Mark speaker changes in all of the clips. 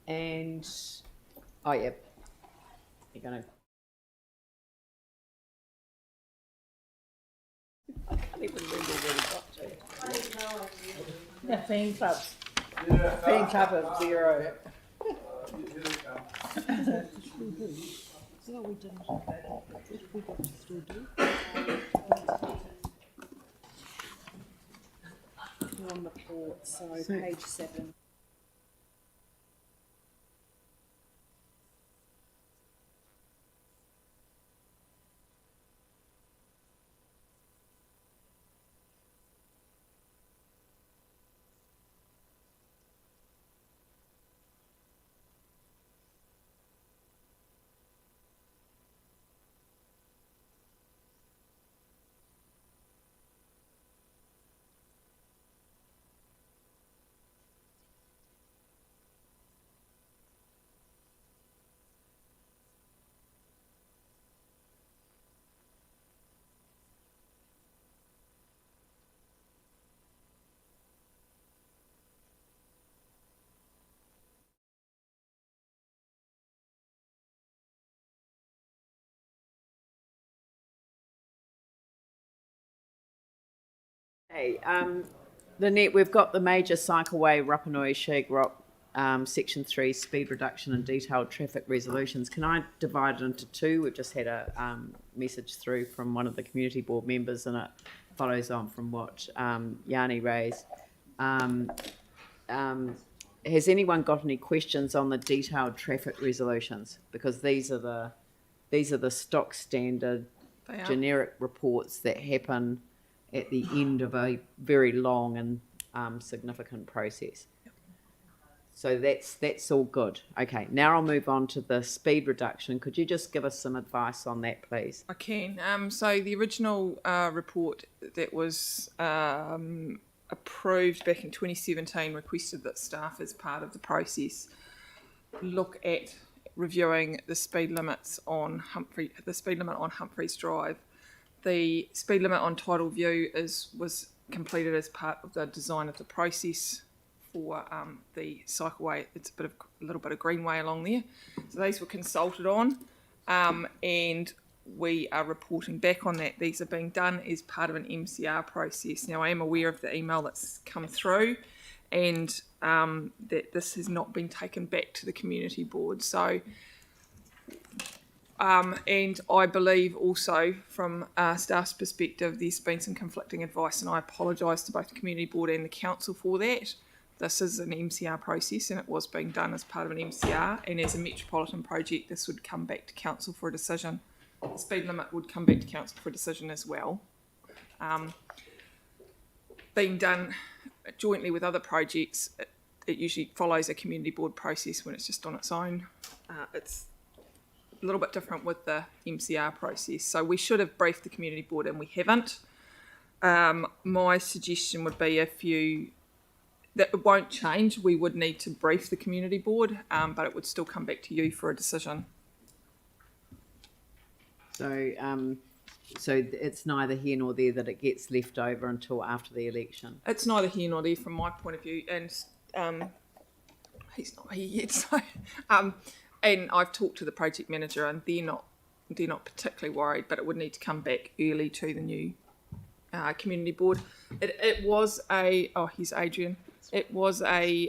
Speaker 1: And, oh, yeah. You're going to... I can't even remember where we got to.
Speaker 2: The fan clubs.
Speaker 3: Yeah.
Speaker 2: Fan club of 0.
Speaker 4: No, we didn't. We got to still do. On report, so page 7.
Speaker 1: Okay, Lynette, we've got the major Cycleway, Rapanui, Shagrock, Section 3, speed reduction and detailed traffic resolutions. Can I divide it into two? We've just had a message through from one of the community board members, and it follows on from what Yanni raised. Has anyone got any questions on the detailed traffic resolutions? Because these are the stock standard generic reports that happen at the end of a very long and significant process. So that's all good. Okay, now I'll move on to the speed reduction. Could you just give us some advice on that, please?
Speaker 5: I can. So the original report that was approved back in 2017 requested that staff, as part of the process, look at reviewing the speed limits on Humphreys Drive. The speed limit on Tidal View was completed as part of the design of the process for the cycleway. It's a little bit of greenway along there. So these were consulted on, and we are reporting back on that. These are being done as part of an MCR process. Now, I am aware of the email that's come through, and that this has not been taken back to the community board. So. And I believe also from staff's perspective there's been some conflicting advice, and I apologise to both the community board and the council for that. This is an MCR process and it was being done as part of an MCR, and as a metropolitan project this would come back to council for a decision. The speed limit would come back to council for a decision as well. Being done jointly with other projects, it usually follows a community board process. When it's just on its own, it's a little bit different with the MCR process. So we should have briefed the community board and we haven't. My suggestion would be that it won't change, we would need to brief the community board, but it would still come back to you for a decision.
Speaker 1: So it's neither here nor there that it gets left over until after the election?
Speaker 5: It's neither here nor there from my point of view, and he's not here yet, so and I've talked to the project manager and they're not particularly worried, but it would need to come back early to the new community board. It was here's Adrian. It was the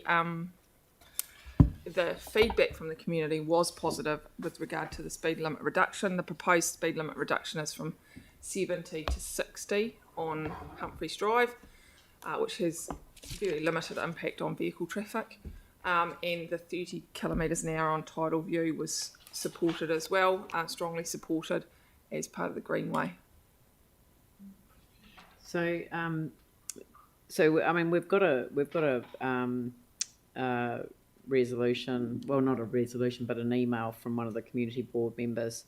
Speaker 5: feedback from the community was positive with regard to the speed limit reduction. The proposed speed limit reduction is from 70 to 60 on Humphreys Drive, which has very limited impact on vehicle traffic. And the 30 kilometres an hour on Tidal View was supported as well, strongly supported as part of the Greenway.
Speaker 1: So I mean, we've got a resolution. Well, not a resolution, but an email from one of the community board members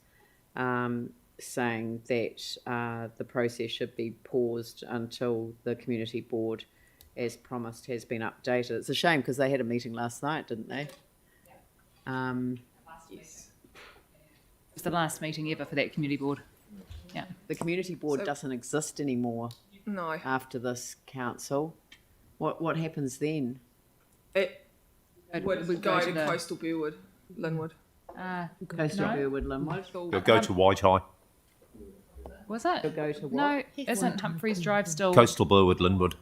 Speaker 1: saying that the process should be paused until the community board, as promised, has been updated. It's a shame because they had a meeting last night, didn't they?
Speaker 5: Yes.
Speaker 6: It was the last meeting ever for that community board. Yeah.
Speaker 1: The community board doesn't exist anymore.
Speaker 5: No.
Speaker 1: After this council, what happens then?
Speaker 5: It would go to Coastal Burwood, Linwood.
Speaker 1: Coastal
Speaker 6: No.
Speaker 1: Burwood, Linwood.
Speaker 3: It'll go to White-Eye.
Speaker 6: Was it?
Speaker 1: It'll go to what?
Speaker 6: No, isn't Humphreys Drive still?
Speaker 3: Coastal Burwood, Linwood.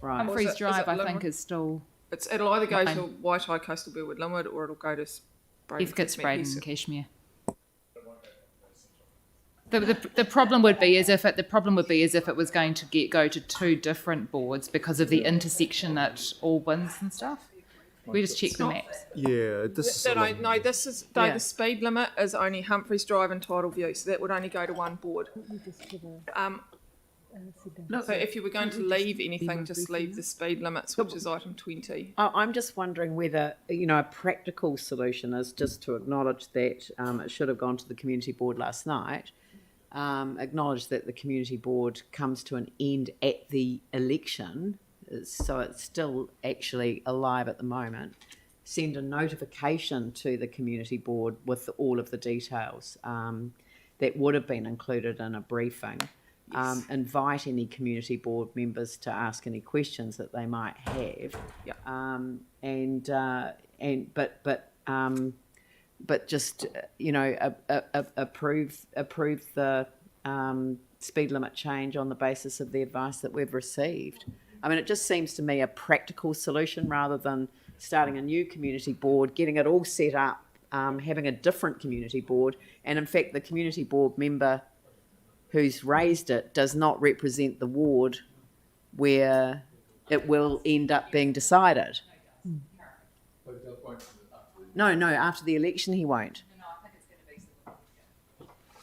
Speaker 1: Right.
Speaker 6: Humphreys
Speaker 5: Is it
Speaker 6: Drive, I think,
Speaker 5: Linwood?
Speaker 6: is still
Speaker 5: It'll either go
Speaker 6: Mine.
Speaker 5: to White-Eye, Coastal Burwood, Linwood, or it'll go to
Speaker 6: Heathcote, Braden, and Cashmere. The problem would be is if it was going to go to two different boards because of the intersection at Albans and stuff. We just check the maps.
Speaker 7: Yeah, this is.
Speaker 5: The speed limit is only Humphreys Drive and Tidal View, so that would only go to one board. So if you were going to leave anything, just leave the speed limits, which is item 20.
Speaker 1: I'm just wondering whether, a practical solution is just to acknowledge that it should have gone to the community board last night, acknowledge that the community board comes to an end at the election, so it's still actually alive at the moment, send a notification to the community board with all of the details that would have been included in a briefing.
Speaker 5: Yes.
Speaker 1: Invite any community board members to ask any questions that they might have.
Speaker 5: Yeah.
Speaker 1: But just approve the speed limit change on the basis of the advice that we've received. I mean, it just seems to me a practical solution rather than starting a new community board, getting it all set up, having a different community board, and in fact, the community board member who's raised it does not represent the ward where it will end up being decided. No, after the election he won't.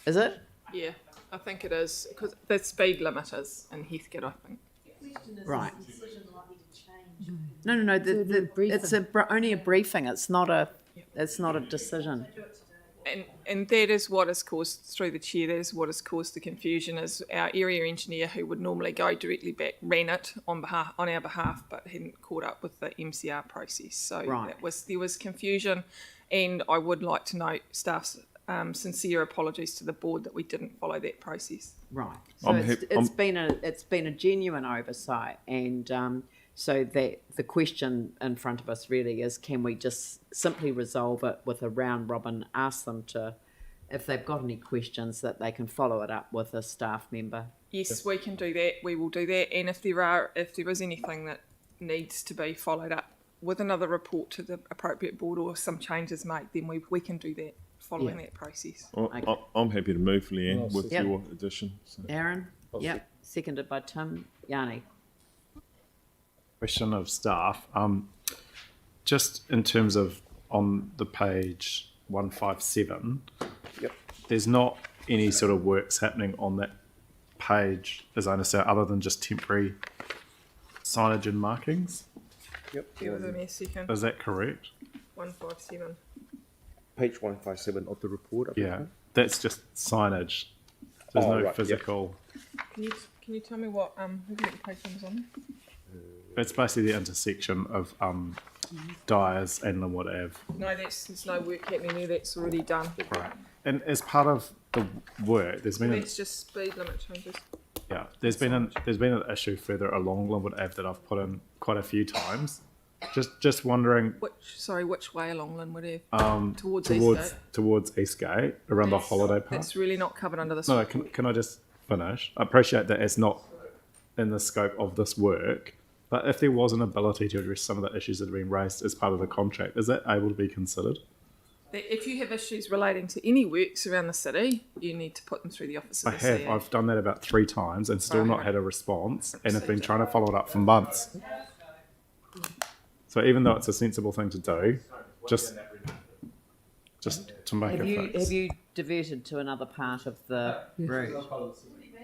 Speaker 1: Is it?
Speaker 5: Yeah, I think it is, because the speed limit is in Heathcote, I think.
Speaker 1: Right. No. It's only a briefing. It's not a decision.
Speaker 5: And that is what has caused, through the chair, that is what has caused the confusion, is our area engineer, who would normally go directly back, ran it on our behalf, but hadn't caught up with the MCR process. So
Speaker 1: Right.
Speaker 5: there was confusion, and I would like to note staff's sincere apologies to the board that we didn't follow that process.
Speaker 1: Right. So it's been a genuine oversight, and so that the question in front of us really is, can we just simply resolve it with a round robin, ask them to, if they've got any questions, that they can follow it up with a staff member?
Speaker 5: Yes, we can do that. We will do that. And if there is anything that needs to be followed up with another report to the appropriate board or some changes made, then we can do that following that process.
Speaker 7: I'm happy to move, Leanne, with
Speaker 1: Yep.
Speaker 7: your addition. So.
Speaker 1: Aaron? Yep. Seconded by Tim. Yanni?
Speaker 8: Question of staff. Just in terms of on the page 157, there's not any sort of works happening on that page, as I understand, other than just temporary signage and markings.
Speaker 5: Bear with me a second.
Speaker 8: Is that correct?
Speaker 5: 157.
Speaker 9: Page 157 of the report.
Speaker 8: Yeah, that's just signage. There's no physical.
Speaker 5: Can you tell me what the page numbers on?
Speaker 8: It's basically the intersection of Dyers and Linwood Ave.
Speaker 5: No, there's no work happening there. That's already done.
Speaker 8: Right. And as part of the work, there's been
Speaker 5: That's just speed limit changes.
Speaker 8: there's been an issue further along Linwood Ave that I've put in quite a few times. Just wondering.
Speaker 5: Which way along Linwood Ave? Towards Eastgate.
Speaker 8: Towards Eastgate, around the holiday park.
Speaker 5: That's really not covered under this.
Speaker 8: No, can I just finish? I appreciate that it's not in the scope of this work, but if there was an ability to address some of the issues that have been raised as part of the contract, is that able to be considered?
Speaker 5: If you have issues relating to any works around the city, you need to put them through the office of the CEO.
Speaker 8: I've done that about 3 times and still not had a response, and have been trying to follow it up for months. So even though it's a sensible thing to do, just to make it fix.
Speaker 1: Have you diverted to another part of the route?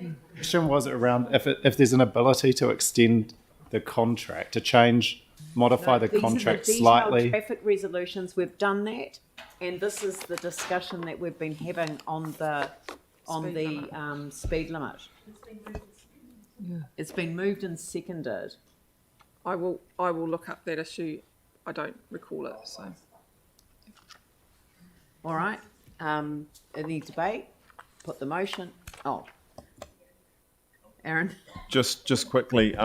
Speaker 8: The question was around if there's an ability to extend the contract, to modify the contract slightly.
Speaker 1: These are the detailed traffic resolutions. We've done that, and this is the discussion that we've been having on the speed limit. It's been moved and seconded.
Speaker 5: I will look up that issue. I don't recall it. So
Speaker 1: All right. Any debate? Put the motion. Aaron?
Speaker 7: Just quickly,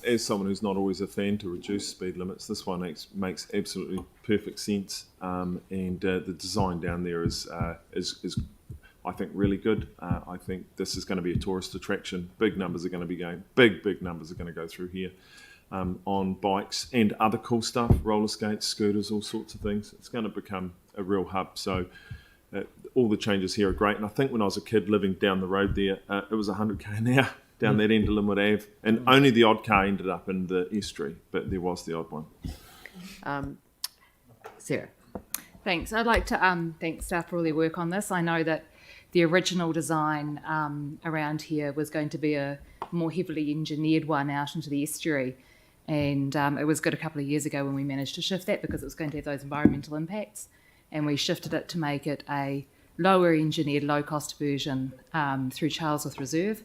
Speaker 7: as someone who's not always a fan to reduce speed limits, this one makes absolutely perfect sense, and the design down there is I think really good. I think this is going to be a tourist attraction. Big numbers are going to be going. Big numbers are going to go through here on bikes and other cool stuff, roller skates, scooters, all sorts of things. It's going to become a real hub. So all the changes here are great. And I think when I was a kid living down the road there, it was 100k an hour down that end of Linwood Ave, and only the odd car ended up in the estuary, but there was the odd one.
Speaker 1: Sarah?
Speaker 6: Thanks. I'd like to thank staff for all their work on this. I know that the original design around here was going to be a more heavily engineered one out into the estuary, and it was good a couple of years ago when we managed to shift that because it was going to have those environmental impacts, and we shifted it to make it a lower engineered, low cost version through Charlesworth Reserve,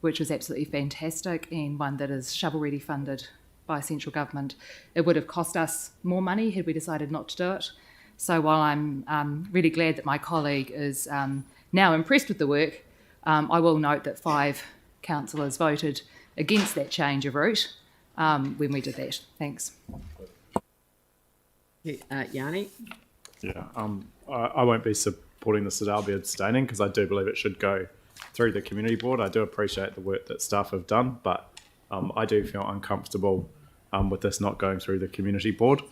Speaker 6: which was absolutely fantastic and one that is shovel-ready funded by central government. It would have cost us more money had we decided not to do it. So while I'm really glad that my colleague is now impressed with the work, I will note that 5 councillors voted against that change of route when we did that. Thanks.
Speaker 1: Yanni?
Speaker 8: Yeah, I won't be supporting this, I'll be abstaining because I do believe it should go through the community board. I do appreciate the work that staff have done, but I do feel uncomfortable with this not going through the community board.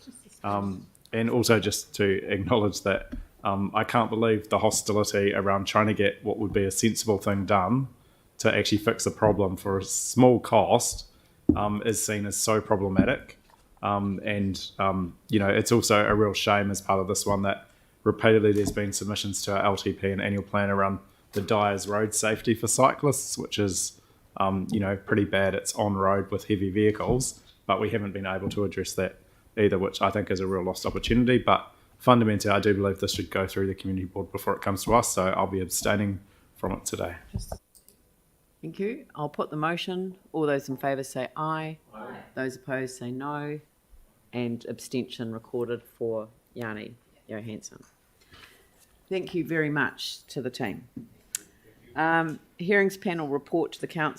Speaker 8: And also just to acknowledge that I can't believe the hostility around trying to get what would be a sensible thing done to actually fix a problem for a small cost is seen as so problematic. It's also a real shame as part of this one that repeatedly there's been submissions to our LTP and annual plan around the Dyer's road safety for cyclists, which is, pretty bad. It's on road with heavy vehicles, but we haven't been able to address that either, which I think is a real lost opportunity. But fundamentally, I do believe this should go through the community board before it comes to us, so I'll be abstaining from it today.
Speaker 1: Thank you. I'll put the motion. All those in favour say aye. Those opposed say no. And abstention recorded for Yanni Johansson. Thank you very much to the team. Hearings panel report to the council.